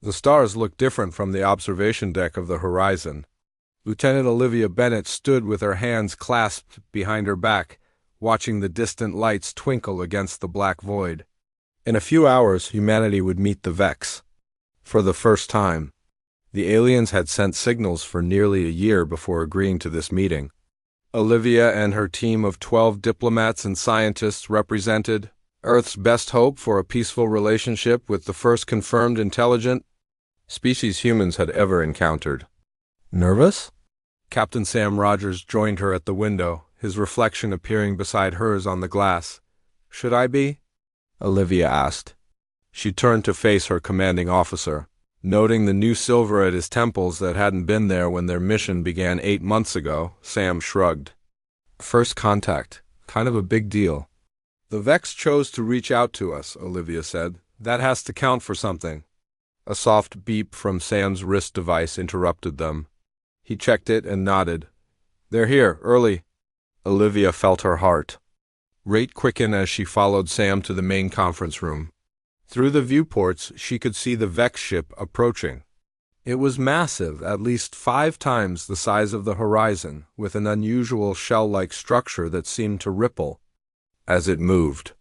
The stars looked different from the observation deck of the horizon. Lieutenant Olivia Bennett stood with her hands clasped behind her back, watching the distant lights twinkle against the black void. In a few hours, humanity would meet the Vex. For the first time. The aliens had sent signals for nearly a year before agreeing to this meeting. Olivia and her team of 12 diplomats and scientists represented Earth's best hope for a peaceful relationship with the first confirmed intelligent species humans had ever encountered. Nervous? Captain Sam Rogers joined her at the window, his reflection appearing beside hers on the glass. "Should I be?" Olivia asked. She turned to face her commanding officer. Noting the new silver at his temples that hadn't been there when their mission began 8 months ago, Sam shrugged. "First contact. Kind of a big deal." "The Vex chose to reach out to us," Olivia said. "That has to count for something." A soft beep from Sam's wrist device interrupted them. He checked it and nodded. "They're here, early." Olivia felt her heart rate quicken as she followed Sam to the main conference room. Through the viewports, she could see the Vex ship approaching. It was massive, at least 5 times the size of the horizon, with an unusual shell-like structure that seemed to ripple as it moved.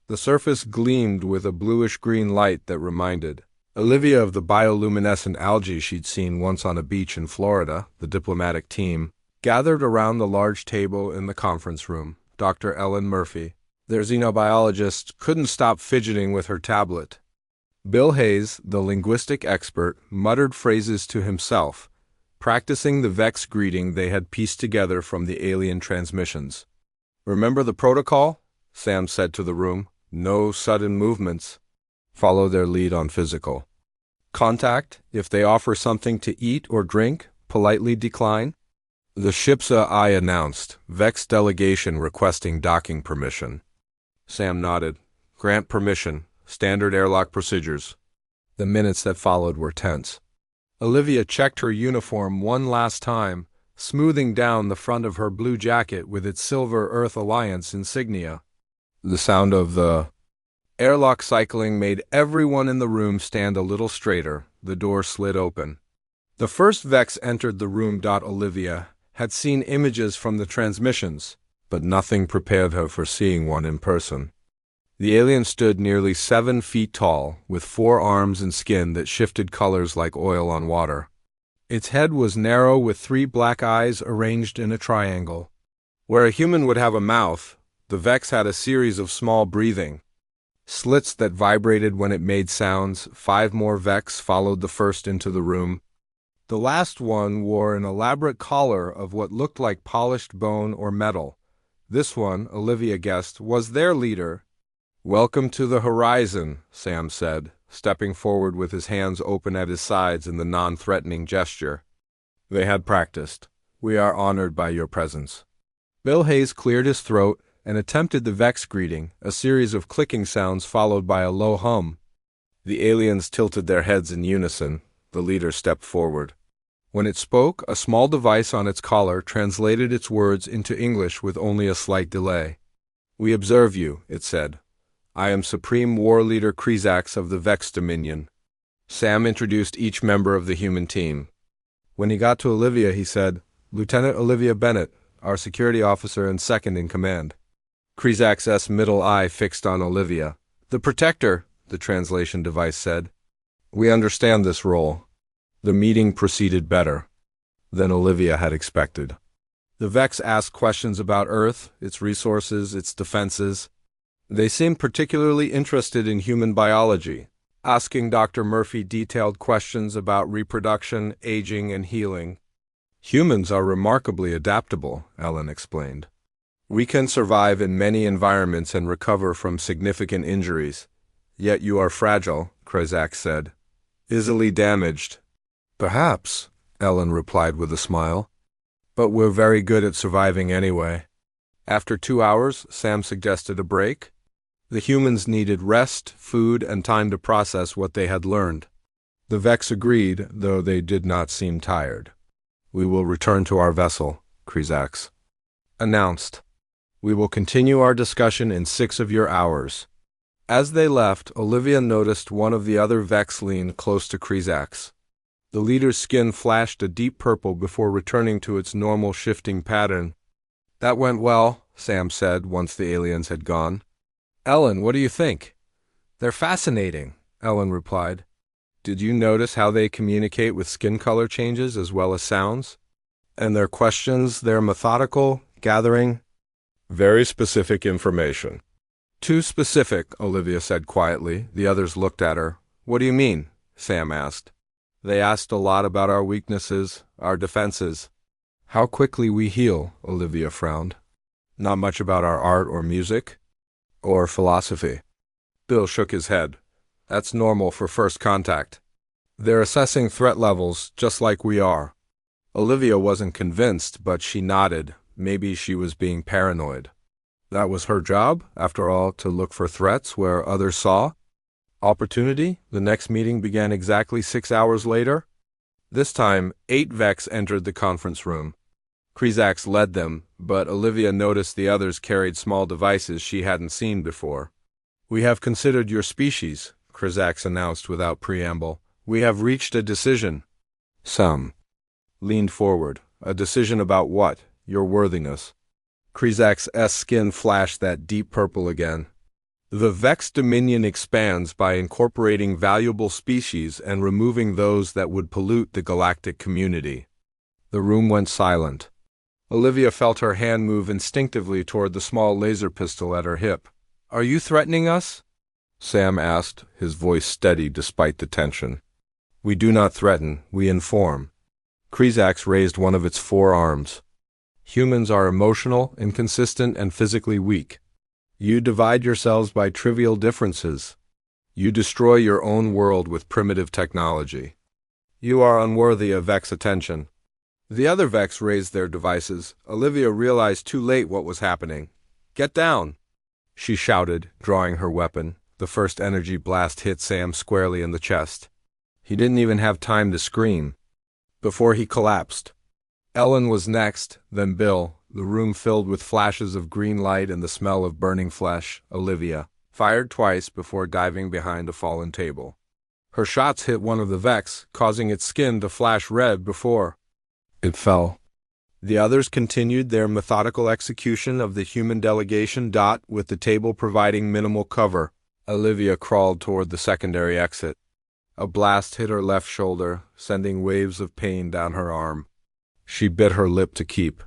The surface gleamed with a bluish-green light that reminded Olivia of the bioluminescent algae she'd seen once on a beach in Florida. The diplomatic team gathered around the large table in the conference room. Dr. Ellen Murphy, their xenobiologist, couldn't stop fidgeting with her tablet. Bill Hayes, the linguistic expert, muttered phrases to himself, practicing the Vex greeting they had pieced together from the alien transmissions. "Remember the protocol?" Sam said to the room. "No sudden movements. Follow their lead on physical contact. If they offer something to eat or drink, politely decline." The ship's eye announced, "Vex delegation requesting docking permission." Sam nodded. "Grant permission. Standard airlock procedures." The minutes that followed were tense. Olivia checked her uniform one last time, smoothing down the front of her blue jacket with its silver Earth Alliance insignia. The sound of the airlock cycling made everyone in the room stand a little straighter. The door slid open. The first Vex entered the room. Olivia had seen images from the transmissions, but nothing prepared her for seeing one in person. The alien stood nearly 7 feet tall, with 4 arms and skin that shifted colors like oil on water. Its head was narrow with 3 black eyes arranged in a triangle. Where a human would have a mouth, the Vex had a series of small breathing slits that vibrated when it made sounds. 5 more Vex followed the first into the room. The last one wore an elaborate collar of what looked like polished bone or metal. This one, Olivia guessed, was their leader. "Welcome to the horizon," Sam said, stepping forward with his hands open at his sides in the non-threatening gesture they had practiced. "We are honored by your presence." Bill Hayes cleared his throat and attempted the Vex greeting, a series of clicking sounds followed by a low hum. The aliens tilted their heads in unison. The leader stepped forward. When it spoke, a small device on its collar translated its words into English with only a slight delay. "We observe you," it said. "I am Supreme War Leader Krizax of the Vex Dominion." Sam introduced each member of the human team. When he got to Olivia, he said, "Lieutenant Olivia Bennett, our security officer and second in command." Krizax's middle eye fixed on Olivia. "The Protector," the translation device said. "We understand this role." The meeting proceeded better than Olivia had expected. The Vex asked questions about Earth, its resources, its defenses. They seemed particularly interested in human biology, asking Dr. Murphy detailed questions about reproduction, aging, and healing. "Humans are remarkably adaptable," Ellen explained. "We can survive in many environments and recover from significant injuries. Yet you are fragile," Krizax said. "Easily damaged." "Perhaps," Ellen replied with a smile. "But we're very good at surviving anyway." After 2 hours, Sam suggested a break. The humans needed rest, food, and time to process what they had learned. The Vex agreed, though they did not seem tired. "We will return to our vessel," Krizax announced. "We will continue our discussion in 6 of your hours." As they left, Olivia noticed one of the other Vex lean close to Krizak's. The leader's skin flashed a deep purple before returning to its normal shifting pattern. "That went well," Sam said once the aliens had gone. "Ellen, what do you think?" "They're fascinating," Ellen replied. "Did you notice how they communicate with skin color changes as well as sounds? And their questions, they're methodical, gathering very specific information." "Too specific," Olivia said quietly. The others looked at her. "What do you mean?" Sam asked. "They asked a lot about our weaknesses, our defenses. How quickly we heal," Olivia frowned. "Not much about our art or music? Or philosophy?" Bill shook his head. "That's normal for first contact. They're assessing threat levels just like we are." Olivia wasn't convinced, but she nodded. Maybe she was being paranoid. That was her job, after all, to look for threats where others saw. Opportunity? The next meeting began exactly 6 hours later. This time, 8 Vex entered the conference room. Krizak's led them, but Olivia noticed the others carried small devices she hadn't seen before. "We have considered your species," Krizak announced without preamble. "We have reached a decision." Some leaned forward. "A decision about what? Your worthiness." Krizak's skin flashed that deep purple again. "The Vex dominion expands by incorporating valuable species and removing those that would pollute the galactic community." The room went silent. Olivia felt her hand move instinctively toward the small laser pistol at her hip. "Are you threatening us?" Sam asked, his voice steady despite the tension. "We do not threaten, we inform." Krizak raised one of its 4 arms. "Humans are emotional, inconsistent, and physically weak. You divide yourselves by trivial differences. You destroy your own world with primitive technology. You are unworthy of Vex attention." The other Vex raised their devices. Olivia realized too late what was happening. "Get down!" she shouted, drawing her weapon. The first energy blast hit Sam squarely in the chest. He didn't even have time to scream before he collapsed. Ellen was next, then Bill, the room filled with flashes of green light and the smell of burning flesh. Olivia fired twice before diving behind a fallen table. Her shots hit one of the Vex, causing its skin to flash red before it fell. The others continued their methodical execution of the human delegation. With the table providing minimal cover, Olivia crawled toward the secondary exit. A blast hit her left shoulder, sending waves of pain down her arm. She bit her lip to keep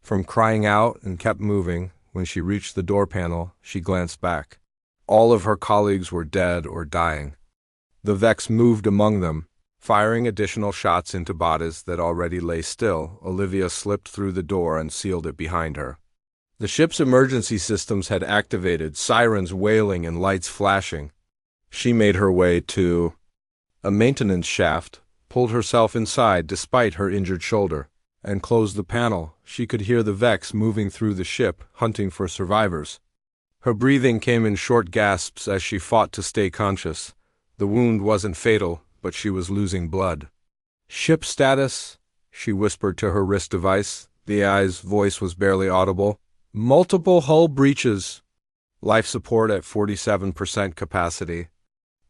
from crying out and kept moving. When she reached the door panel, she glanced back. All of her colleagues were dead or dying. The Vex moved among them, firing additional shots into bodies that already lay still. Olivia slipped through the door and sealed it behind her. The ship's emergency systems had activated, sirens wailing and lights flashing. She made her way to a maintenance shaft, pulled herself inside despite her injured shoulder, and closed the panel. She could hear the Vex moving through the ship, hunting for survivors. Her breathing came in short gasps as she fought to stay conscious. The wound wasn't fatal, but she was losing blood. "Ship status," she whispered to her wrist device. The AI's voice was barely audible. "Multiple hull breaches. Life support at 47% capacity.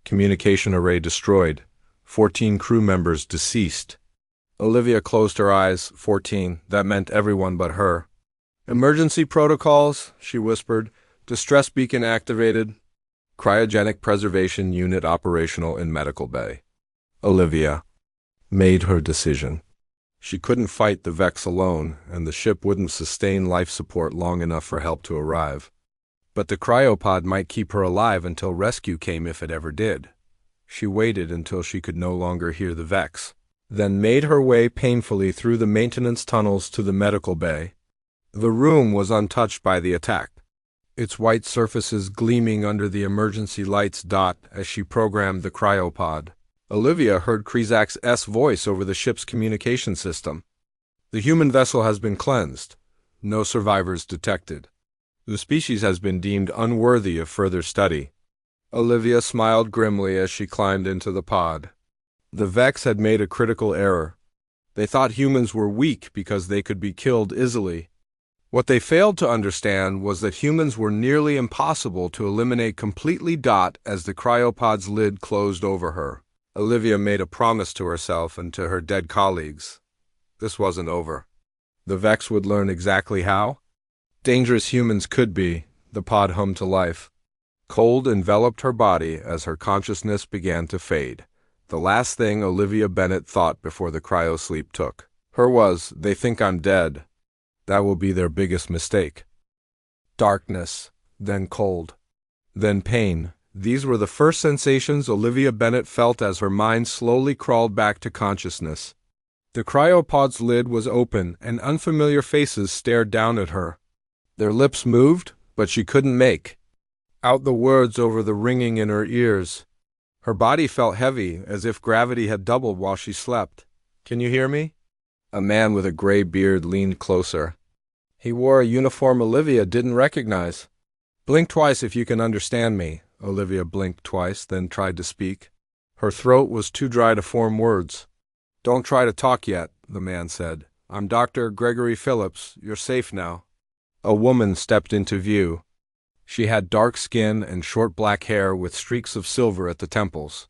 Communication array destroyed. 14 crew members deceased." Olivia closed her eyes. 14. That meant everyone but her. "Emergency protocols," she whispered. "Distress beacon activated. Cryogenic preservation unit operational in medical bay." Olivia made her decision. She couldn't fight the Vex alone, and the ship wouldn't sustain life support long enough for help to arrive. But the cryopod might keep her alive until rescue came, if it ever did. She waited until she could no longer hear the Vex, then made her way painfully through the maintenance tunnels to the medical bay. The room was untouched by the attack, its white surfaces gleaming under the emergency lights. As she programmed the cryopod, Olivia heard Krizak's voice over the ship's communication system. "The human vessel has been cleansed. No survivors detected. The species has been deemed unworthy of further study." Olivia smiled grimly as she climbed into the pod. The Vex had made a critical error. They thought humans were weak because they could be killed easily. What they failed to understand was that humans were nearly impossible to eliminate completely. As the cryopod's lid closed over her, Olivia made a promise to herself and to her dead colleagues. This wasn't over. The Vex would learn exactly how. Dangerous humans could be, the pod hummed to life. Cold enveloped her body as her consciousness began to fade. The last thing Olivia Bennett thought before the cryosleep took her was, "They think I'm dead. That will be their biggest mistake." Darkness, then cold, then pain. These were the first sensations Olivia Bennett felt as her mind slowly crawled back to consciousness. The cryopod's lid was open, and unfamiliar faces stared down at her. Their lips moved, but she couldn't make out the words over the ringing in her ears. Her body felt heavy, as if gravity had doubled while she slept. "Can you hear me?" A man with a gray beard leaned closer. He wore a uniform Olivia didn't recognize. "Blink twice if you can understand me." Olivia blinked twice, then tried to speak. Her throat was too dry to form words. "Don't try to talk yet," the man said. "I'm Dr. Gregory Phillips. You're safe now." A woman stepped into view. She had dark skin and short black hair with streaks of silver at the temples.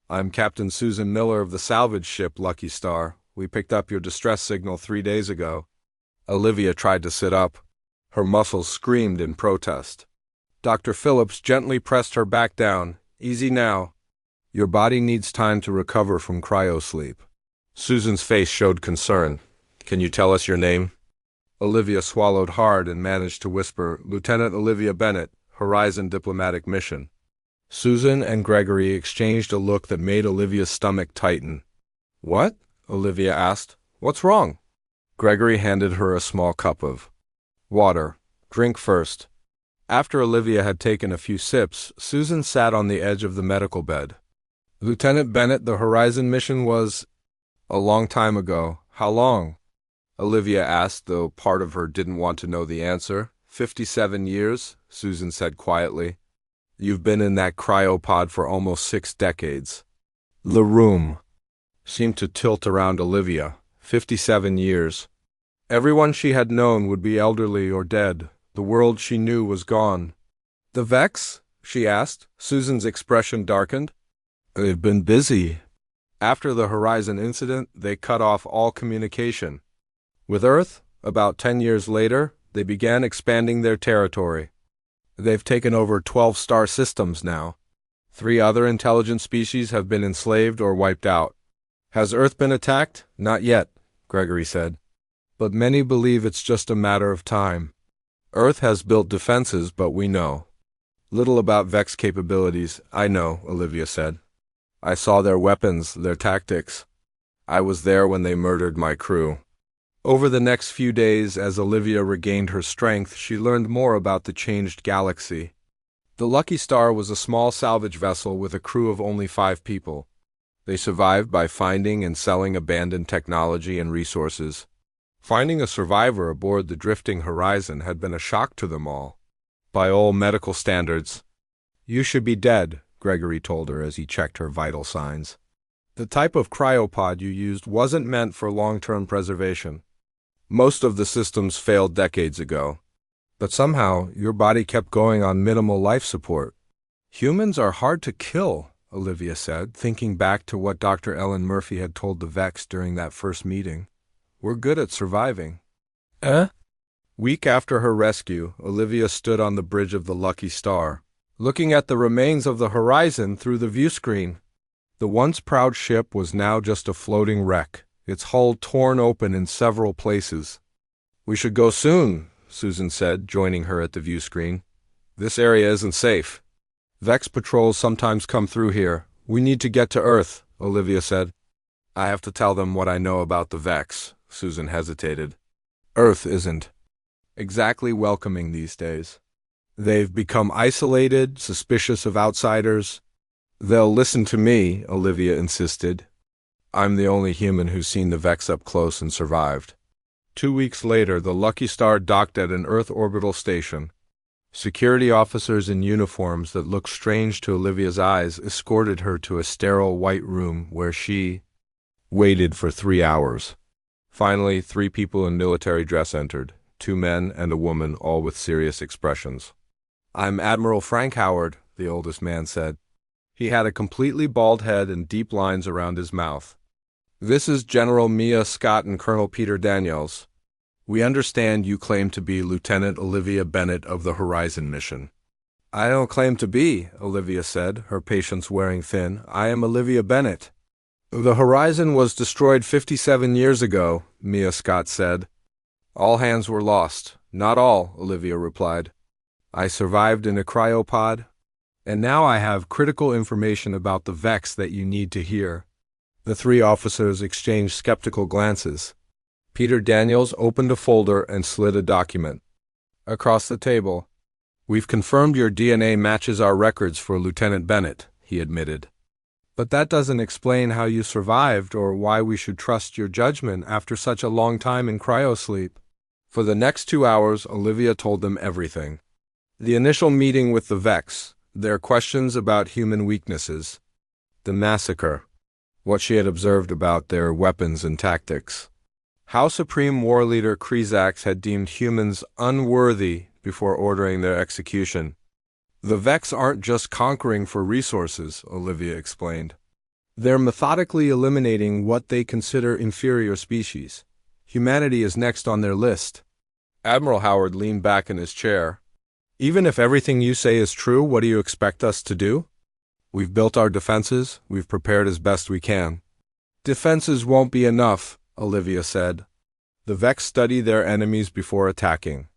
"I'm Captain Susan Miller of the salvage ship Lucky Star. We picked up your distress signal 3 days ago." Olivia tried to sit up. Her muscles screamed in protest. Dr. Phillips gently pressed her back down. "Easy now. Your body needs time to recover from cryosleep." Susan's face showed concern. "Can you tell us your name?" Olivia swallowed hard and managed to whisper, "Lieutenant Olivia Bennett, Horizon Diplomatic Mission." Susan and Gregory exchanged a look that made Olivia's stomach tighten. "What?" Olivia asked. "What's wrong?" Gregory handed her a small cup of water. "Drink first." After Olivia had taken a few sips, Susan sat on the edge of the medical bed. "Lieutenant Bennett, the Horizon mission was a long time ago. How long?" Olivia asked, though part of her didn't want to know the answer. 57 years, Susan said quietly. "You've been in that cryopod for almost 6 decades. The room seemed to tilt around Olivia. 57 years. Everyone she had known would be elderly or dead. The world she knew was gone. "The Vex?" she asked. Susan's expression darkened. "They've been busy." After the Horizon incident, they cut off all communication with Earth. About 10 years later, they began expanding their territory. They've taken over 12 star systems now. 3 other intelligent species have been enslaved or wiped out. "Has Earth been attacked?" "Not yet," Gregory said. "But many believe it's just a matter of time. Earth has built defenses, but we know little about Vex capabilities." "I know," Olivia said. "I saw their weapons, their tactics. I was there when they murdered my crew." Over the next few days, as Olivia regained her strength, she learned more about the changed galaxy. The Lucky Star was a small salvage vessel with a crew of only 5 people. They survived by finding and selling abandoned technology and resources. Finding a survivor aboard the drifting Horizon had been a shock to them all. By all medical standards, "You should be dead," Gregory told her as he checked her vital signs. "The type of cryopod you used wasn't meant for long-term preservation. Most of the systems failed decades ago. But somehow, your body kept going on minimal life support." "Humans are hard to kill," Olivia said, thinking back to what Dr. Ellen Murphy had told the Vex during that first meeting. "We're good at surviving." Week after her rescue, Olivia stood on the bridge of the Lucky Star, looking at the remains of the Horizon through the view screen. The once proud ship was now just a floating wreck, its hull torn open in several places. "We should go soon," Susan said, joining her at the view screen. "This area isn't safe. Vex patrols sometimes come through here. We need to get to Earth," Olivia said. "I have to tell them what I know about the Vex." Susan hesitated. "Earth isn't exactly welcoming these days. They've become isolated, suspicious of outsiders." "They'll listen to me," Olivia insisted. "I'm the only human who's seen the Vex up close and survived." 2 weeks later, the Lucky Star docked at an Earth orbital station. Security officers in uniforms that looked strange to Olivia's eyes escorted her to a sterile white room where she waited for 3 hours. Finally, 3 people in military dress entered. 2 men and a woman, all with serious expressions. "I'm Admiral Frank Howard," the oldest man said. He had a completely bald head and deep lines around his mouth. "This is General Mia Scott and Colonel Peter Daniels. We understand you claim to be Lieutenant Olivia Bennett of the Horizon mission." "I don't claim to be," Olivia said, her patience wearing thin. "I am Olivia Bennett." "The Horizon was destroyed 57 years ago," Mia Scott said. "All hands were lost." "Not all," Olivia replied. "I survived in a cryopod, and now I have critical information about the Vex that you need to hear." The 3 officers exchanged skeptical glances. Peter Daniels opened a folder and slid a document across the table. "We've confirmed your DNA matches our records for Lieutenant Bennett," he admitted. "But that doesn't explain how you survived or why we should trust your judgment after such a long time in cryosleep." For the next 2 hours, Olivia told them everything. The initial meeting with the Vex, their questions about human weaknesses, the massacre, what she had observed about their weapons and tactics, how Supreme War Leader Krizax had deemed humans unworthy before ordering their execution. "The Vex aren't just conquering for resources," Olivia explained. "They're methodically eliminating what they consider inferior species. Humanity is next on their list." Admiral Howard leaned back in his chair. "Even if everything you say is true, what do you expect us to do?" "We've built our defenses. We've prepared as best we can." "Defenses won't be enough," Olivia said. "The Vex study their enemies before attacking.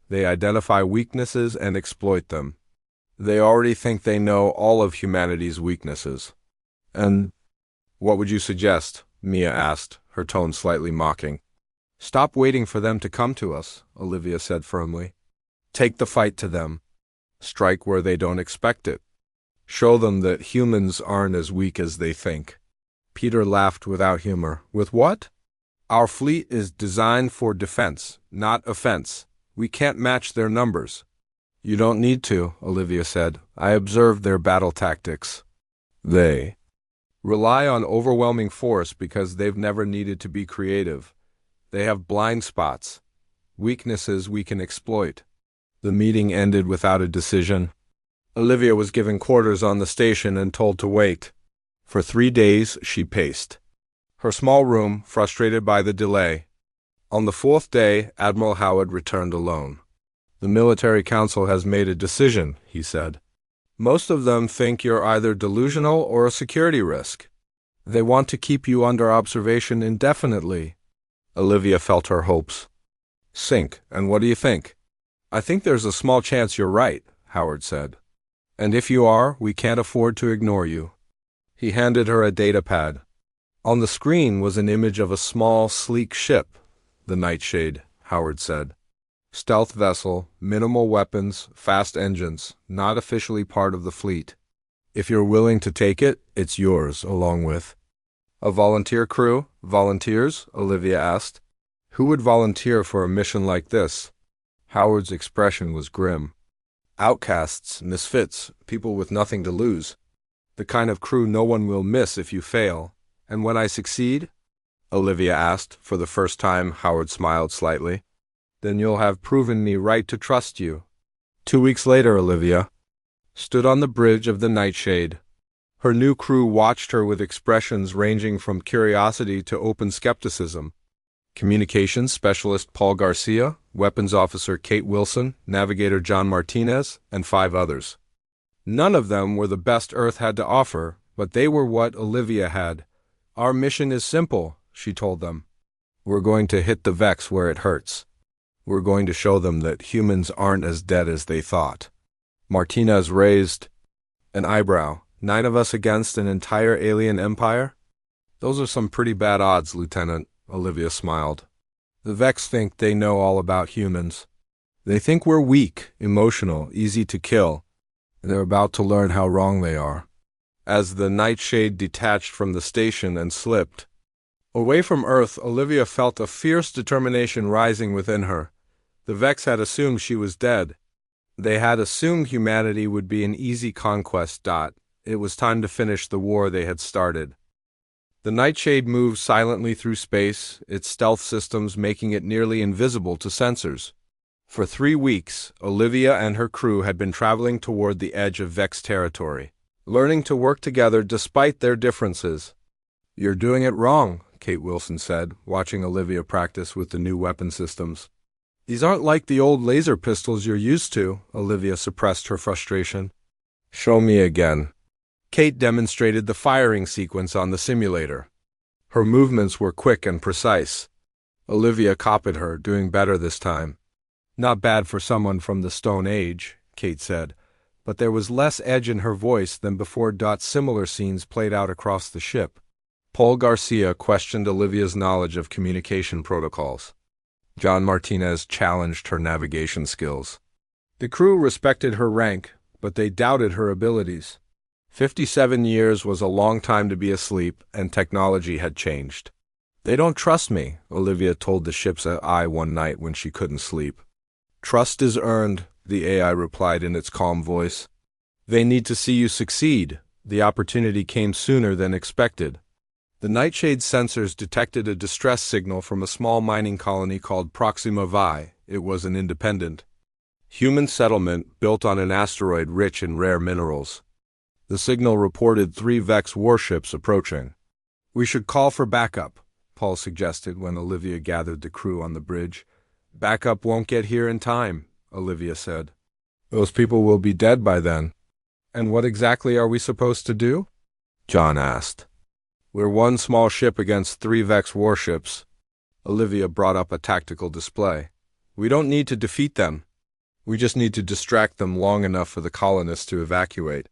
They identify weaknesses and exploit them. They already think they know all of humanity's weaknesses." "And what would you suggest?" Mia asked, her tone slightly mocking. "Stop waiting for them to come to us," Olivia said firmly. "Take the fight to them. Strike where they don't expect it. Show them that humans aren't as weak as they think." Peter laughed without humor. "With what?" "Our fleet is designed for defense, not offense. We can't match their numbers." "You don't need to," Olivia said. "I observed their battle tactics. They rely on overwhelming force because they've never needed to be creative. They have blind spots, weaknesses we can exploit." The meeting ended without a decision. Olivia was given quarters on the station and told to wait. For 3 days she paced her small room, frustrated by the delay. On the 4th day, Admiral Howard returned alone. "The military council has made a decision," he said. "Most of them think you're either delusional or a security risk. They want to keep you under observation indefinitely." Olivia felt her hopes sink. "And what do you think?" "I think there's a small chance you're right," Howard said. "And if you are, we can't afford to ignore you." He handed her a datapad. On the screen was an image of a small, sleek ship. "The Nightshade," Howard said. "Stealth vessel, minimal weapons, fast engines, not officially part of the fleet. If you're willing to take it, it's yours, along with—" "A volunteer crew? Volunteers?" Olivia asked. "Who would volunteer for a mission like this?" Howard's expression was grim. "Outcasts, misfits, people with nothing to lose. The kind of crew no one will miss if you fail. And when I succeed?" Olivia asked. For the first time, Howard smiled slightly. "Then you'll have proven me right to trust you." 2 weeks later, Olivia stood on the bridge of the Nightshade. Her new crew watched her with expressions ranging from curiosity to open skepticism. Communications Specialist Paul Garcia, Weapons Officer Kate Wilson, Navigator John Martinez, and 5 others. None of them were the best Earth had to offer, but they were what Olivia had. "Our mission is simple," she told them. "We're going to hit the Vex where it hurts. We're going to show them that humans aren't as dead as they thought." Martinez raised an eyebrow. 9 of us against an entire alien empire? "Those are some pretty bad odds, Lieutenant," Olivia smiled. "The Vex think they know all about humans. They think we're weak, emotional, easy to kill, and they're about to learn how wrong they are." As the Nightshade detached from the station and slipped away from Earth, Olivia felt a fierce determination rising within her. The Vex had assumed she was dead. They had assumed humanity would be an easy conquest. It was time to finish the war they had started. The Nightshade moved silently through space, its stealth systems making it nearly invisible to sensors. For 3 weeks, Olivia and her crew had been traveling toward the edge of Vex territory, learning to work together despite their differences. "You're doing it wrong," Kate Wilson said, watching Olivia practice with the new weapon systems. "These aren't like the old laser pistols you're used to," Olivia suppressed her frustration. "Show me again." Kate demonstrated the firing sequence on the simulator. Her movements were quick and precise. Olivia copied her, doing better this time. "Not bad for someone from the Stone Age," Kate said, but there was less edge in her voice than before. Similar scenes played out across the ship. Paul Garcia questioned Olivia's knowledge of communication protocols. John Martinez challenged her navigation skills. The crew respected her rank, but they doubted her abilities. 57 years was a long time to be asleep, and technology had changed. "They don't trust me," Olivia told the ship's AI one night when she couldn't sleep. "Trust is earned," the AI replied in its calm voice. "They need to see you succeed." The opportunity came sooner than expected. The Nightshade sensors detected a distress signal from a small mining colony called Proxima Vi. It was an independent human settlement built on an asteroid rich in rare minerals. The signal reported 3 Vex warships approaching. "We should call for backup," Paul suggested when Olivia gathered the crew on the bridge. "Backup won't get here in time," Olivia said. "Those people will be dead by then." "And what exactly are we supposed to do?" John asked. "We're one small ship against 3 Vex warships." Olivia brought up a tactical display. "We don't need to defeat them. We just need to distract them long enough for the colonists to evacuate."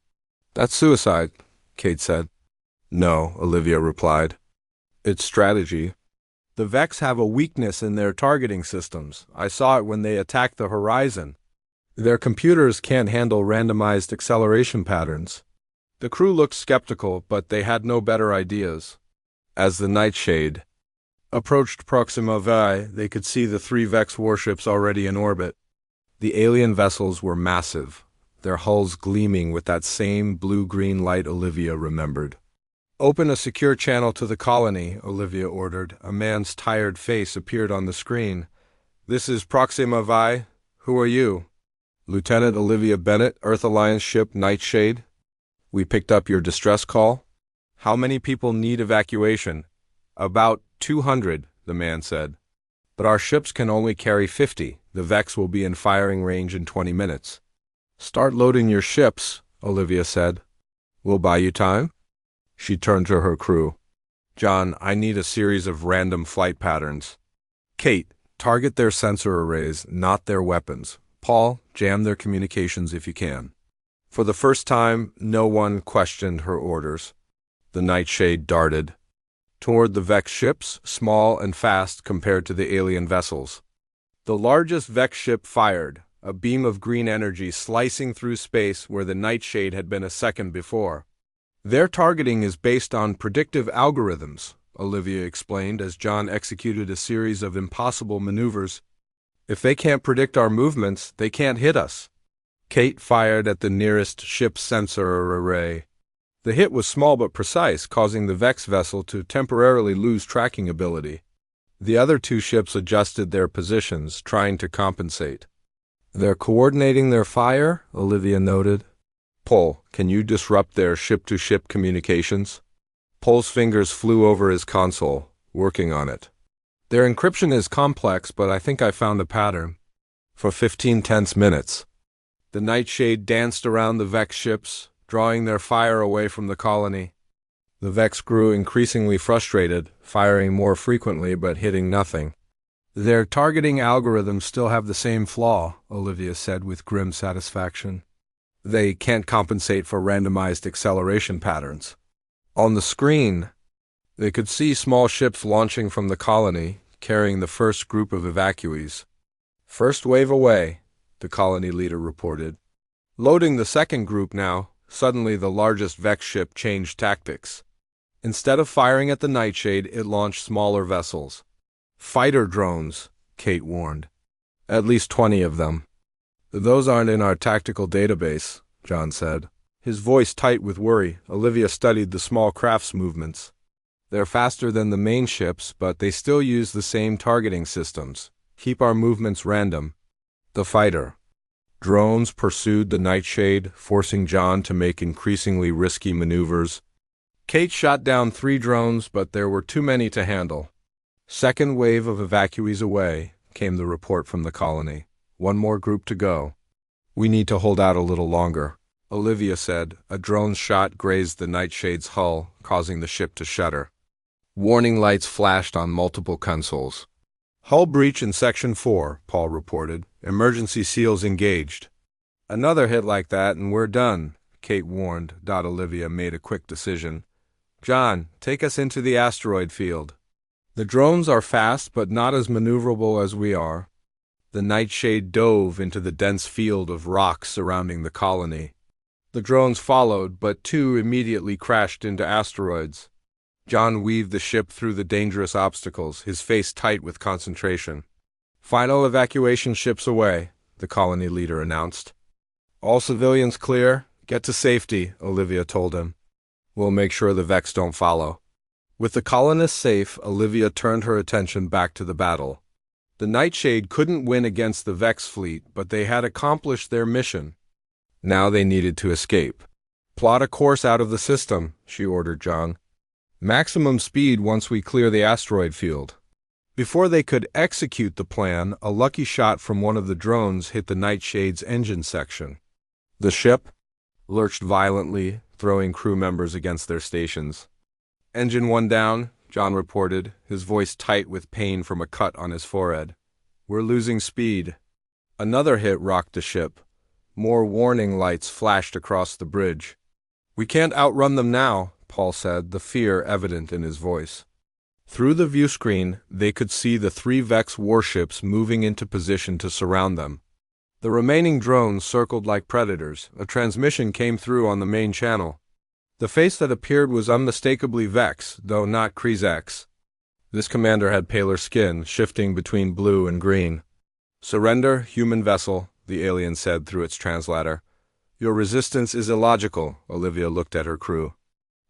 "That's suicide," Kate said. "No," Olivia replied. "It's strategy. The Vex have a weakness in their targeting systems. I saw it when they attacked the horizon. Their computers can't handle randomized acceleration patterns." The crew looked skeptical, but they had no better ideas. As the Nightshade approached Proxima Vi, they could see the 3 Vex warships already in orbit. The alien vessels were massive, their hulls gleaming with that same blue-green light Olivia remembered. "Open a secure channel to the colony," Olivia ordered. A man's tired face appeared on the screen. "This is Proxima Vi. Who are you?" "Lieutenant Olivia Bennett, Earth Alliance ship Nightshade. We picked up your distress call." "How many people need evacuation?" "About 200, the man said. "But our ships can only carry 50. The Vex will be in firing range in 20 minutes. "Start loading your ships," Olivia said. "We'll buy you time." She turned to her crew. "John, I need a series of random flight patterns." "Kate, target their sensor arrays, not their weapons. Paul, jam their communications if you can." For the first time, no one questioned her orders. The Nightshade darted toward the Vex ships, small and fast compared to the alien vessels. The largest Vex ship fired, a beam of green energy slicing through space where the Nightshade had been a second before. "Their targeting is based on predictive algorithms," Olivia explained as John executed a series of impossible maneuvers. "If they can't predict our movements, they can't hit us." Kate fired at the nearest ship's sensor array. The hit was small but precise, causing the Vex vessel to temporarily lose tracking ability. The other 2 ships adjusted their positions, trying to compensate. "They're coordinating their fire," Olivia noted. "Paul, can you disrupt their ship-to-ship communications?" Paul's fingers flew over his console, working on it. "Their encryption is complex, but I think I found a pattern." For 15 tense minutes, the Nightshade danced around the Vex ships, drawing their fire away from the colony. The Vex grew increasingly frustrated, firing more frequently but hitting nothing. "Their targeting algorithms still have the same flaw," Olivia said with grim satisfaction. "They can't compensate for randomized acceleration patterns." On the screen, they could see small ships launching from the colony, carrying the first group of evacuees. "First wave away," the colony leader reported. "Loading the second group now." Suddenly the largest Vex ship changed tactics. Instead of firing at the Nightshade, it launched smaller vessels. "Fighter drones," Kate warned. "At least 20 of them." "Those aren't in our tactical database," John said, his voice tight with worry. Olivia studied the small craft's movements. They're faster than the main ships, but they still use the same targeting systems. Keep our movements random. The fighter. Drones pursued the Nightshade, forcing John to make increasingly risky maneuvers. Kate shot down 3 drones, but there were too many to handle. Second wave of evacuees away, came the report from the colony. 1 more group to go. We need to hold out a little longer, Olivia said. A drone shot grazed the Nightshade's hull, causing the ship to shudder. Warning lights flashed on multiple consoles. Hull breach in Section 4, Paul reported. Emergency seals engaged. Another hit like that and we're done, Kate warned. Olivia made a quick decision. John, take us into the asteroid field. The drones are fast but not as maneuverable as we are. The Nightshade dove into the dense field of rocks surrounding the colony. The drones followed, but 2 immediately crashed into asteroids. John weaved the ship through the dangerous obstacles, his face tight with concentration. Final evacuation ships away, the colony leader announced. All civilians clear. Get to safety, Olivia told him. We'll make sure the Vex don't follow. With the colonists safe, Olivia turned her attention back to the battle. The Nightshade couldn't win against the Vex fleet, but they had accomplished their mission. Now they needed to escape. Plot a course out of the system, she ordered John. Maximum speed once we clear the asteroid field. Before they could execute the plan, a lucky shot from one of the drones hit the Nightshade's engine section. The ship lurched violently, throwing crew members against their stations. Engine 1 down, John reported, his voice tight with pain from a cut on his forehead. We're losing speed. Another hit rocked the ship. More warning lights flashed across the bridge. We can't outrun them now, Paul said, the fear evident in his voice. Through the viewscreen, they could see the 3 Vex warships moving into position to surround them. The remaining drones circled like predators. A transmission came through on the main channel. The face that appeared was unmistakably Vex, though not Kreezex. This commander had paler skin, shifting between blue and green. Surrender, human vessel, the alien said through its translator. Your resistance is illogical, Olivia looked at her crew.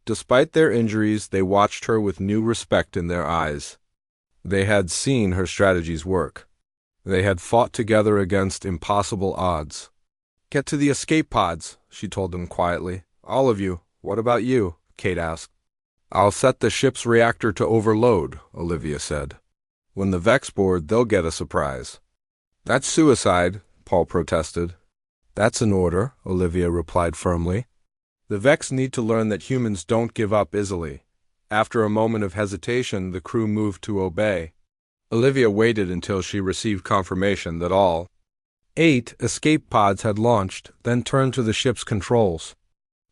Despite their injuries, they watched her with new respect in their eyes. They had seen her strategies work. They had fought together against impossible odds. Get to the escape pods, she told them quietly. All of you. What about you? Kate asked. I'll set the ship's reactor to overload, Olivia said. When the Vex board, they'll get a surprise. That's suicide, Paul protested. That's an order, Olivia replied firmly. The Vex need to learn that humans don't give up easily. After a moment of hesitation, the crew moved to obey. Olivia waited until she received confirmation that all 8 escape pods had launched, then turned to the ship's controls.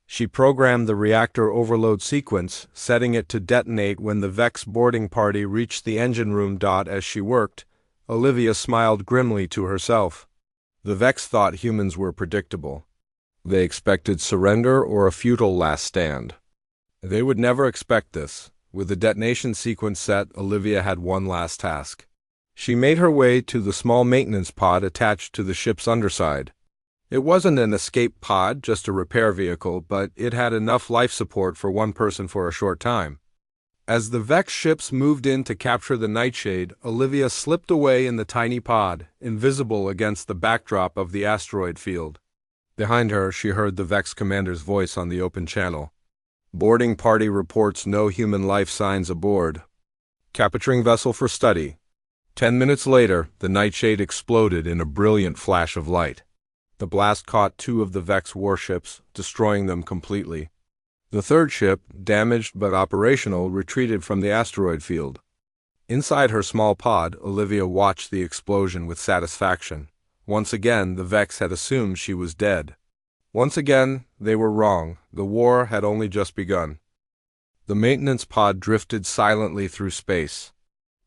She programmed the reactor overload sequence, setting it to detonate when the Vex boarding party reached the engine room. As she worked, Olivia smiled grimly to herself. The Vex thought humans were predictable. They expected surrender or a futile last stand. They would never expect this. With the detonation sequence set, Olivia had one last task. She made her way to the small maintenance pod attached to the ship's underside. It wasn't an escape pod, just a repair vehicle, but it had enough life support for one person for a short time. As the Vex ships moved in to capture the Nightshade, Olivia slipped away in the tiny pod, invisible against the backdrop of the asteroid field. Behind her, she heard the Vex commander's voice on the open channel. Boarding party reports no human life signs aboard. Capturing vessel for study. 10 minutes later, the Nightshade exploded in a brilliant flash of light. The blast caught 2 of the Vex warships, destroying them completely. The third ship, damaged but operational, retreated from the asteroid field. Inside her small pod, Olivia watched the explosion with satisfaction. Once again, the Vex had assumed she was dead. Once again, they were wrong. The war had only just begun. The maintenance pod drifted silently through space.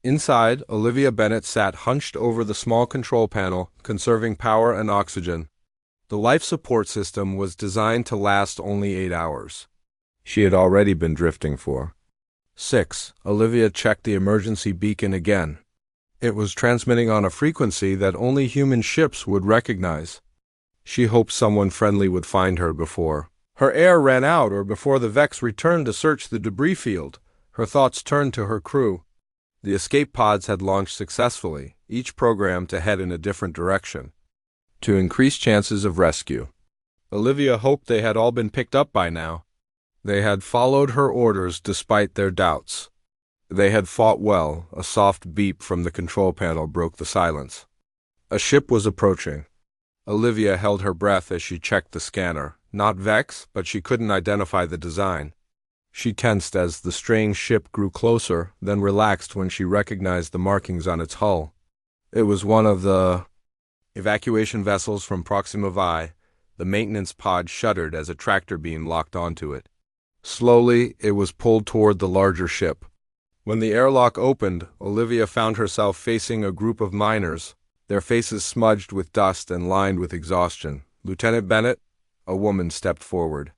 Inside, Olivia Bennett sat hunched over the small control panel, conserving power and oxygen. The life support system was designed to last only 8 hours. She had already been drifting for 6. Olivia checked the emergency beacon again. It was transmitting on a frequency that only human ships would recognize. She hoped someone friendly would find her before her air ran out or before the Vex returned to search the debris field. Her thoughts turned to her crew. The escape pods had launched successfully, each programmed to head in a different direction, to increase chances of rescue. Olivia hoped they had all been picked up by now. They had followed her orders despite their doubts. They had fought well. A soft beep from the control panel broke the silence. A ship was approaching. Olivia held her breath as she checked the scanner. Not Vex, but she couldn't identify the design. She tensed as the strange ship grew closer, then relaxed when she recognized the markings on its hull. It was one of the evacuation vessels from Proxima Vi. The maintenance pod shuddered as a tractor beam locked onto it. Slowly, it was pulled toward the larger ship. When the airlock opened, Olivia found herself facing a group of miners, their faces smudged with dust and lined with exhaustion. "Lieutenant Bennett?" A woman stepped forward.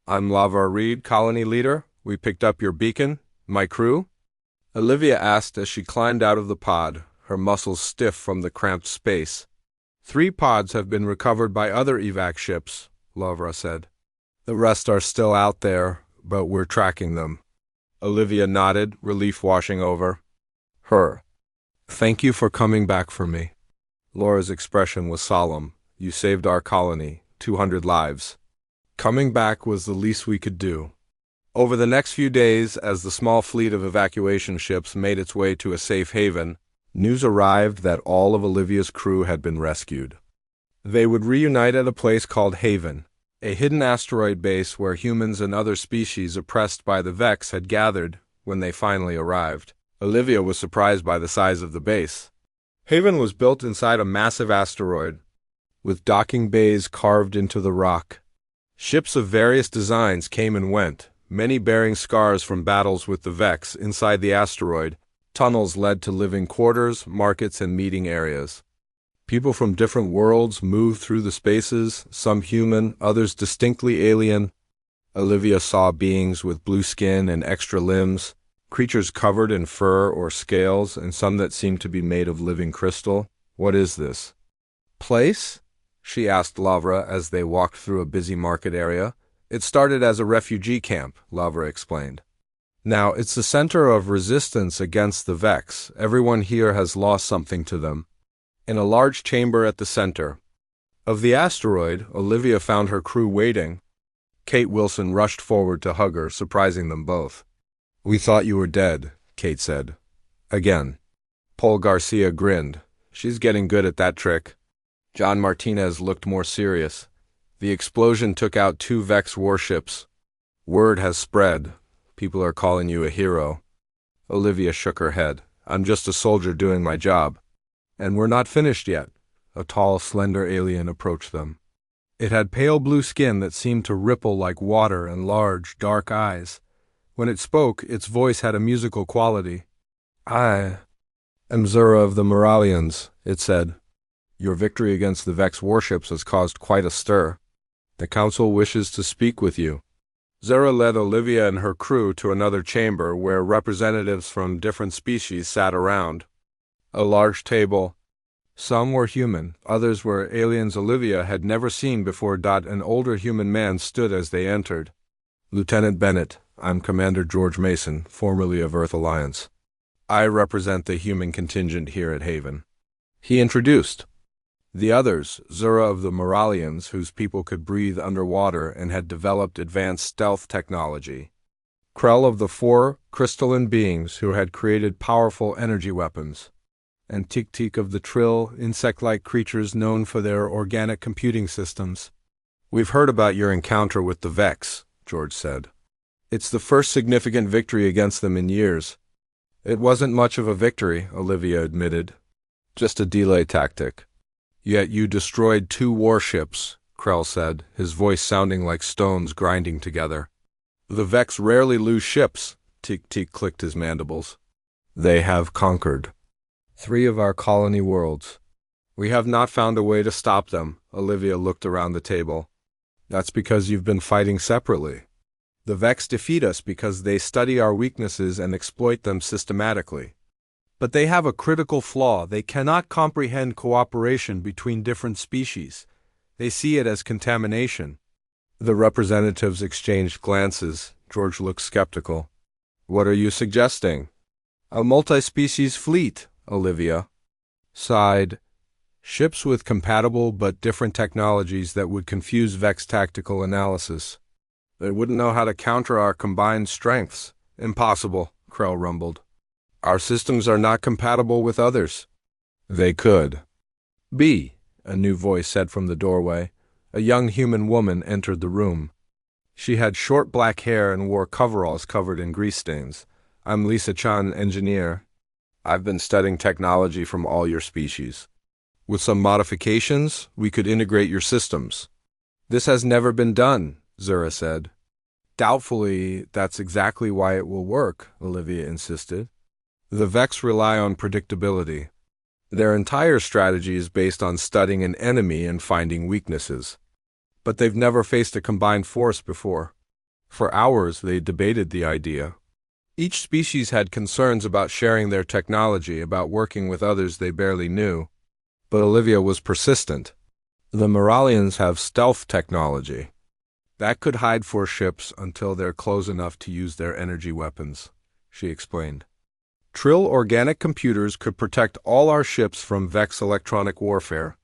"I'm Lavra Reed, colony leader. We picked up your beacon. My crew?" Olivia asked as she climbed out of the pod, her muscles stiff from the cramped space. "3 pods have been recovered by other evac ships," Lavra said. "The rest are still out there, but we're tracking them." Olivia nodded, relief washing over her. "Thank you for coming back for me." Laura's expression was solemn. "You saved our colony, 200 lives. Coming back was the least we could do." Over the next few days, as the small fleet of evacuation ships made its way to a safe haven, news arrived that all of Olivia's crew had been rescued. They would reunite at a place called Haven, a hidden asteroid base where humans and other species oppressed by the Vex had gathered when they finally arrived. Olivia was surprised by the size of the base. Haven was built inside a massive asteroid, with docking bays carved into the rock. Ships of various designs came and went, many bearing scars from battles with the Vex inside the asteroid. Tunnels led to living quarters, markets, and meeting areas. People from different worlds moved through the spaces, some human, others distinctly alien. Olivia saw beings with blue skin and extra limbs, creatures covered in fur or scales, and some that seemed to be made of living crystal. "What is this place?" she asked Lavra as they walked through a busy market area. "It started as a refugee camp," Lavra explained. "Now it's the center of resistance against the Vex. Everyone here has lost something to them." In a large chamber at the center of the asteroid, Olivia found her crew waiting. Kate Wilson rushed forward to hug her, surprising them both. "We thought you were dead," Kate said. "Again." Paul Garcia grinned. "She's getting good at that trick." John Martinez looked more serious. "The explosion took out 2 Vex warships. Word has spread. People are calling you a hero." Olivia shook her head. "I'm just a soldier doing my job." "And we're not finished yet." A tall, slender alien approached them. It had pale blue skin that seemed to ripple like water and large, dark eyes. When it spoke, its voice had a musical quality. "I am Zura of the Moralians," it said. "Your victory against the Vex warships has caused quite a stir. The Council wishes to speak with you." Zura led Olivia and her crew to another chamber where representatives from different species sat around. A large table. Some were human, others were aliens Olivia had never seen before. An older human man stood as they entered. "Lieutenant Bennett, I'm Commander George Mason, formerly of Earth Alliance. I represent the human contingent here at Haven." He introduced the others, Zura of the Moralians, whose people could breathe underwater and had developed advanced stealth technology. Krell of the 4 crystalline beings who had created powerful energy weapons. And Tik-Tik of the Trill, insect-like creatures known for their organic computing systems. "We've heard about your encounter with the Vex," George said. "It's the first significant victory against them in years." "It wasn't much of a victory," Olivia admitted. "Just a delay tactic." "Yet you destroyed 2 warships," Krell said, his voice sounding like stones grinding together. "The Vex rarely lose ships," Tik-Tik clicked his mandibles. "They have conquered 3 of our colony worlds. We have not found a way to stop them." Olivia looked around the table. "That's because you've been fighting separately. The Vex defeat us because they study our weaknesses and exploit them systematically. But they have a critical flaw. They cannot comprehend cooperation between different species. They see it as contamination." The representatives exchanged glances. George looked skeptical. What are you suggesting? A multi-species fleet, Olivia sighed. Ships with compatible but different technologies that would confuse Vex tactical analysis. They wouldn't know how to counter our combined strengths. Impossible, Krell rumbled. Our systems are not compatible with others. They could. B, a new voice said from the doorway. A young human woman entered the room. She had short black hair and wore coveralls covered in grease stains. I'm Lisa Chan, engineer. I've been studying technology from all your species. With some modifications, we could integrate your systems. This has never been done, Zura said. Doubtfully, that's exactly why it will work, Olivia insisted. The Vex rely on predictability. Their entire strategy is based on studying an enemy and finding weaknesses. But they've never faced a combined force before. For hours, they debated the idea. Each species had concerns about sharing their technology, about working with others they barely knew. But Olivia was persistent. The Moralians have stealth technology. That could hide four ships until they're close enough to use their energy weapons, she explained. Trill organic computers could protect all our ships from Vex electronic warfare.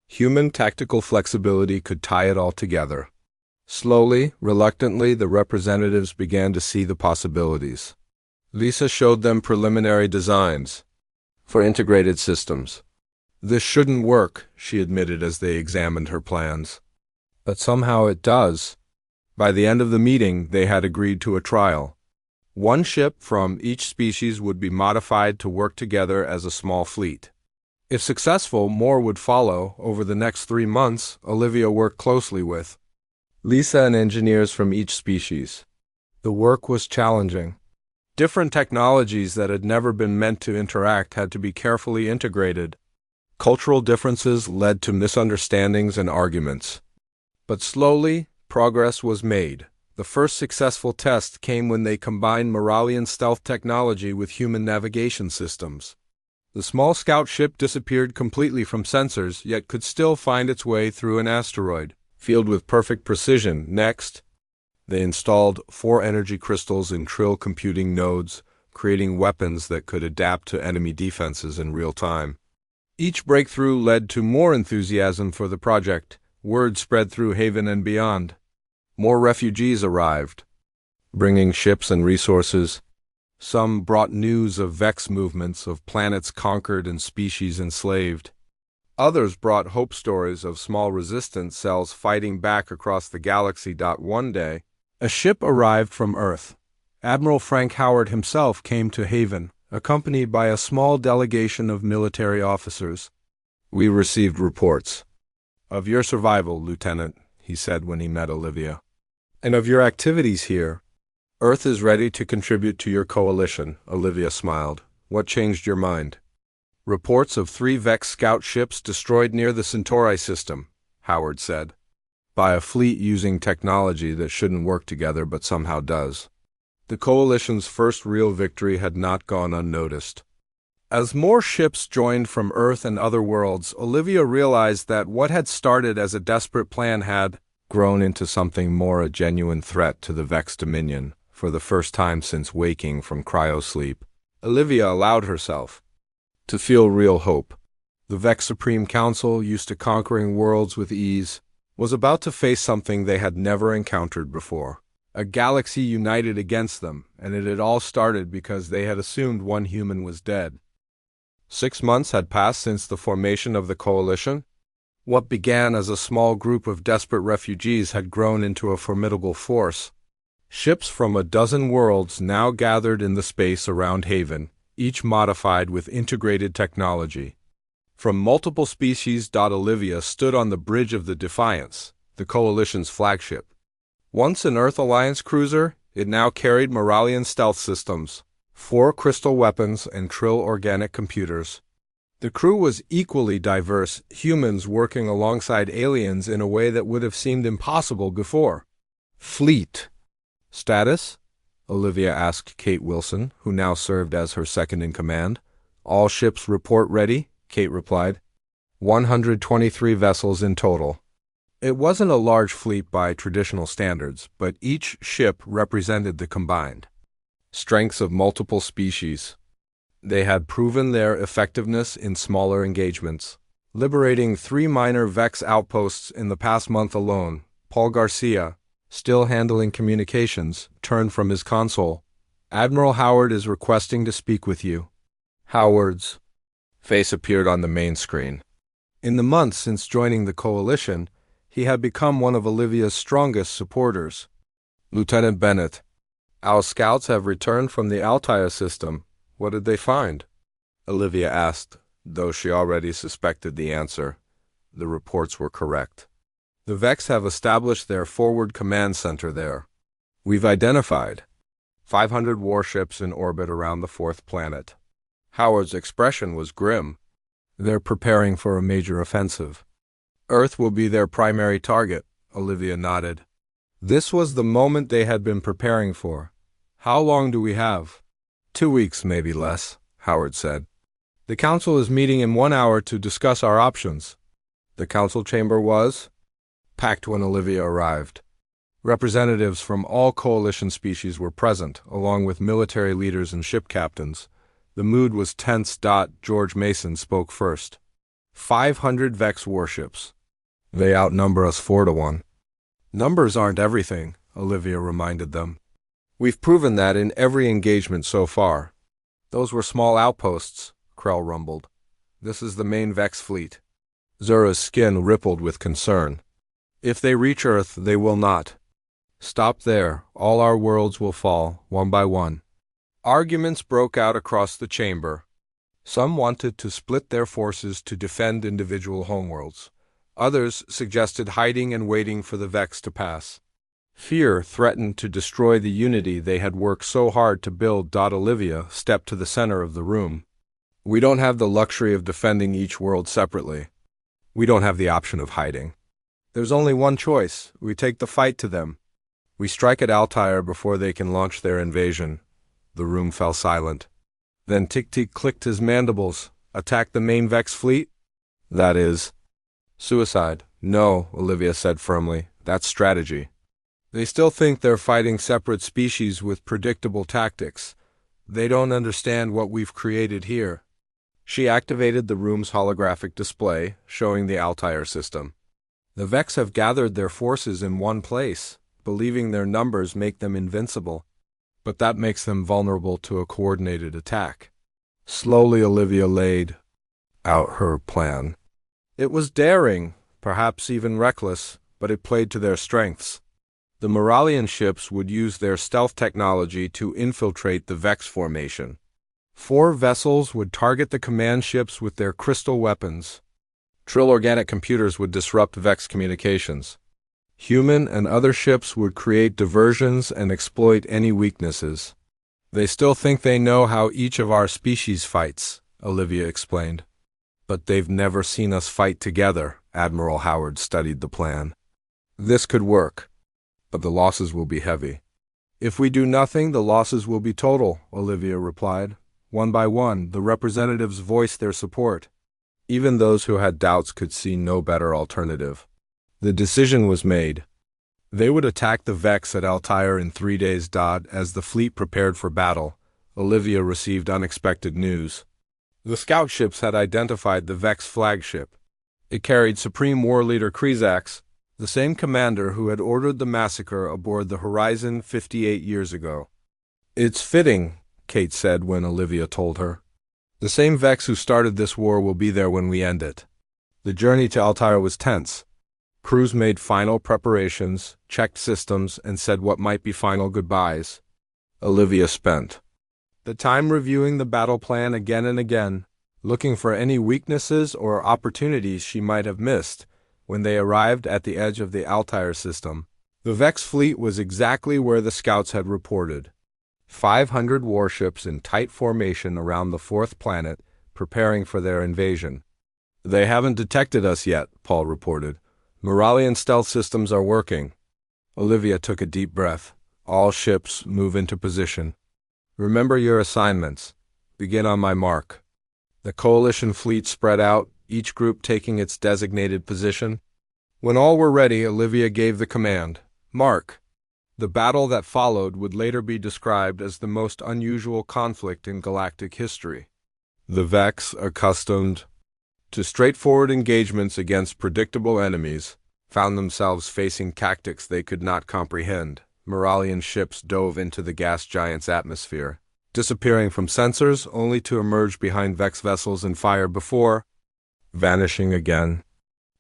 Human tactical flexibility could tie it all together. Slowly, reluctantly, the representatives began to see the possibilities. Lisa showed them preliminary designs for integrated systems. This shouldn't work, she admitted as they examined her plans. But somehow it does. By the end of the meeting, they had agreed to a trial. One ship from each species would be modified to work together as a small fleet. If successful, more would follow. Over the next 3 months, Olivia worked closely with Lisa and engineers from each species. The work was challenging. Different technologies that had never been meant to interact had to be carefully integrated. Cultural differences led to misunderstandings and arguments. But slowly, progress was made. The first successful test came when they combined Moralian stealth technology with human navigation systems. The small scout ship disappeared completely from sensors, yet could still find its way through an asteroid field with perfect precision. Next, they installed 4 energy crystals in Trill computing nodes, creating weapons that could adapt to enemy defenses in real time. Each breakthrough led to more enthusiasm for the project. Word spread through Haven and beyond. More refugees arrived, bringing ships and resources. Some brought news of Vex movements, of planets conquered and species enslaved. Others brought hope stories of small resistance cells fighting back across the galaxy. One day, a ship arrived from Earth. Admiral Frank Howard himself came to Haven, accompanied by a small delegation of military officers. We received reports of your survival, Lieutenant, he said when he met Olivia, and of your activities here. Earth is ready to contribute to your coalition, Olivia smiled. What changed your mind? Reports of 3 Vex scout ships destroyed near the Centauri system, Howard said, by a fleet using technology that shouldn't work together but somehow does. The coalition's first real victory had not gone unnoticed. As more ships joined from Earth and other worlds, Olivia realized that what had started as a desperate plan had grown into something more, a genuine threat to the Vex Dominion. For the first time since waking from cryosleep, Olivia allowed herself to feel real hope. The Vex Supreme Council, used to conquering worlds with ease, was about to face something they had never encountered before. A galaxy united against them, and it had all started because they had assumed one human was dead. 6 months had passed since the formation of the coalition. What began as a small group of desperate refugees had grown into a formidable force. Ships from a dozen worlds now gathered in the space around Haven, each modified with integrated technology. From multiple species. Olivia stood on the bridge of the Defiance, the coalition's flagship. Once an Earth Alliance cruiser, it now carried Moralian stealth systems, 4 crystal weapons, and Trill organic computers. The crew was equally diverse, humans working alongside aliens in a way that would have seemed impossible before. Fleet status? Olivia asked Kate Wilson, who now served as her second-in-command. All ships report ready, Kate replied. 123 vessels in total. It wasn't a large fleet by traditional standards, but each ship represented the combined strengths of multiple species. They had proven their effectiveness in smaller engagements, liberating 3 minor Vex outposts in the past month alone. Paul Garcia, still handling communications, turned from his console. Admiral Howard is requesting to speak with you. Howard's face appeared on the main screen. In the months since joining the coalition, he had become one of Olivia's strongest supporters. Lieutenant Bennett, our scouts have returned from the Altair system. What did they find? Olivia asked, though she already suspected the answer. The reports were correct. The Vex have established their forward command center there. We've identified 500 warships in orbit around the 4th planet. Howard's expression was grim. They're preparing for a major offensive. Earth will be their primary target, Olivia nodded. This was the moment they had been preparing for. How long do we have? 2 weeks, maybe less, Howard said. The council is meeting in 1 hour to discuss our options. The council chamber was packed when Olivia arrived. Representatives from all coalition species were present, along with military leaders and ship captains. The mood was tense. George Mason spoke first. 500 Vex warships. They outnumber us 4-1. Numbers aren't everything, Olivia reminded them. We've proven that in every engagement so far. Those were small outposts, Krell rumbled. This is the main Vex fleet. Zura's skin rippled with concern. If they reach Earth, they will not. Stop there. All our worlds will fall, one by one. Arguments broke out across the chamber. Some wanted to split their forces to defend individual homeworlds. Others suggested hiding and waiting for the Vex to pass. Fear threatened to destroy the unity they had worked so hard to build. Olivia stepped to the center of the room. We don't have the luxury of defending each world separately. We don't have the option of hiding. There's only one choice. We take the fight to them. We strike at Altair before they can launch their invasion. The room fell silent. Then Tik-Tik clicked his mandibles. Attack the main Vex fleet? That is suicide. No, Olivia said firmly. That's strategy. They still think they're fighting separate species with predictable tactics. They don't understand what we've created here. She activated the room's holographic display, showing the Altair system. The Vex have gathered their forces in one place, believing their numbers make them invincible. But that makes them vulnerable to a coordinated attack. Slowly Olivia laid out her plan. It was daring, perhaps even reckless, but it played to their strengths. The Moralian ships would use their stealth technology to infiltrate the Vex formation. 4 vessels would target the command ships with their crystal weapons. Trill organic computers would disrupt Vex communications. Human and other ships would create diversions and exploit any weaknesses. They still think they know how each of our species fights, Olivia explained. But they've never seen us fight together, Admiral Howard studied the plan. This could work, but the losses will be heavy. If we do nothing, the losses will be total, Olivia replied. One by one, the representatives voiced their support. Even those who had doubts could see no better alternative. The decision was made. They would attack the Vex at Altair in 3 days. As the fleet prepared for battle, Olivia received unexpected news. The scout ships had identified the Vex flagship. It carried Supreme War Leader Krizax, the same commander who had ordered the massacre aboard the Horizon 58 years ago. It's fitting, Kate said when Olivia told her. The same Vex who started this war will be there when we end it. The journey to Altair was tense. Crews made final preparations, checked systems, and said what might be final goodbyes. Olivia spent the time reviewing the battle plan again and again, looking for any weaknesses or opportunities she might have missed. When they arrived at the edge of the Altair system, the Vex fleet was exactly where the scouts had reported. 500 warships in tight formation around the 4th planet, preparing for their invasion. They haven't detected us yet, Paul reported. Moralian stealth systems are working. Olivia took a deep breath. All ships move into position. Remember your assignments. Begin on my mark. The coalition fleet spread out, each group taking its designated position. When all were ready, Olivia gave the command, Mark. The battle that followed would later be described as the most unusual conflict in galactic history. The Vex, accustomed to straightforward engagements against predictable enemies, found themselves facing tactics they could not comprehend. Moralian ships dove into the gas giant's atmosphere, disappearing from sensors only to emerge behind Vex vessels and fire before vanishing again.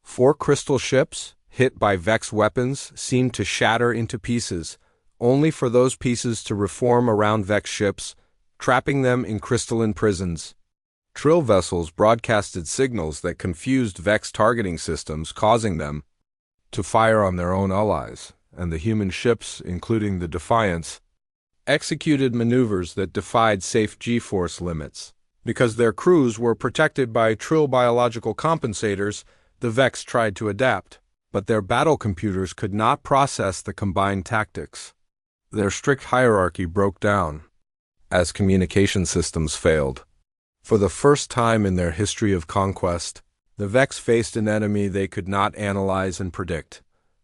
4 crystal ships, hit by Vex weapons, seemed to shatter into pieces, only for those pieces to reform around Vex ships, trapping them in crystalline prisons. Trill vessels broadcasted signals that confused Vex targeting systems, causing them to fire on their own allies, and the human ships, including the Defiance, executed maneuvers that defied safe G-force limits. Because their crews were protected by Trill biological compensators, the Vex tried to adapt, but their battle computers could not process the combined tactics. Their strict hierarchy broke down as communication systems failed. For the first time in their history of conquest, the Vex faced an enemy they could not analyze and predict.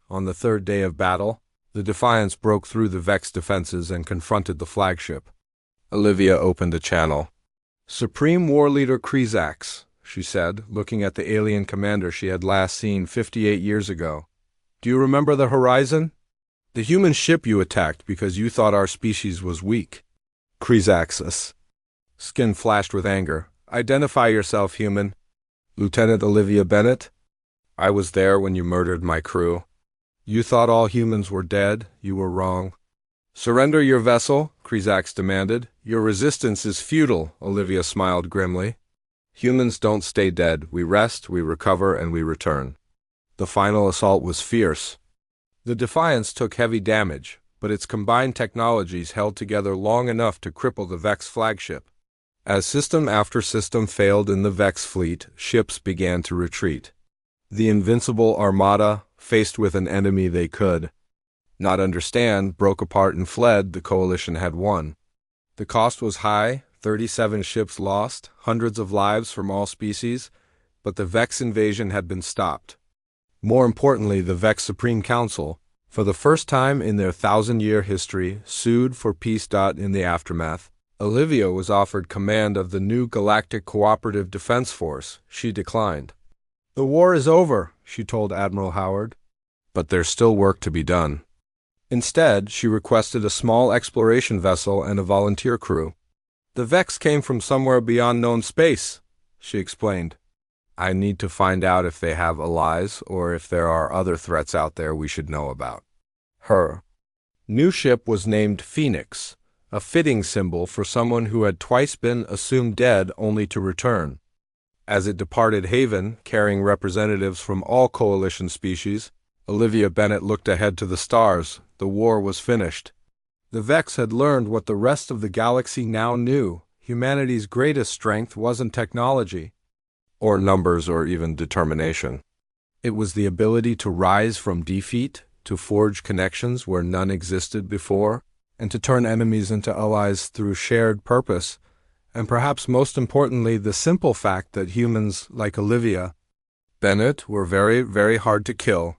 On the 3rd day of battle, the Defiance broke through the Vex defenses and confronted the flagship. Olivia opened a channel. "Supreme War Leader Krizax," she said, looking at the alien commander she had last seen 58 years ago. "Do you remember the Horizon? The human ship you attacked because you thought our species was weak." Krizax's skin flashed with anger. "Identify yourself, human." "Lieutenant Olivia Bennett? I was there when you murdered my crew. You thought all humans were dead. You were wrong." "Surrender your vessel," Krizax demanded. "Your resistance is futile," Olivia smiled grimly. "Humans don't stay dead. We rest, we recover, and we return." The final assault was fierce. The Defiance took heavy damage, but its combined technologies held together long enough to cripple the Vex flagship. As system after system failed in the Vex fleet, ships began to retreat. The invincible armada, faced with an enemy they could not understand, broke apart and fled. The coalition had won. The cost was high, 37 ships lost, hundreds of lives from all species, but the Vex invasion had been stopped. More importantly, the Vex Supreme Council, for the first time in their 1,000-year history, sued for peace. In the aftermath, Olivia was offered command of the new Galactic Cooperative Defense Force. She declined. "The war is over," she told Admiral Howard, "but there's still work to be done." Instead, she requested a small exploration vessel and a volunteer crew. "The Vex came from somewhere beyond known space," she explained. "I need to find out if they have allies or if there are other threats out there we should know about." Her new ship was named Phoenix, a fitting symbol for someone who had twice been assumed dead only to return. As it departed Haven, carrying representatives from all coalition species, Olivia Bennett looked ahead to the stars. The war was finished. The Vex had learned what the rest of the galaxy now knew. Humanity's greatest strength wasn't technology, or numbers, or even determination. It was the ability to rise from defeat, to forge connections where none existed before, and to turn enemies into allies through shared purpose, and perhaps most importantly, the simple fact that humans like Olivia Bennett were very, very hard to kill.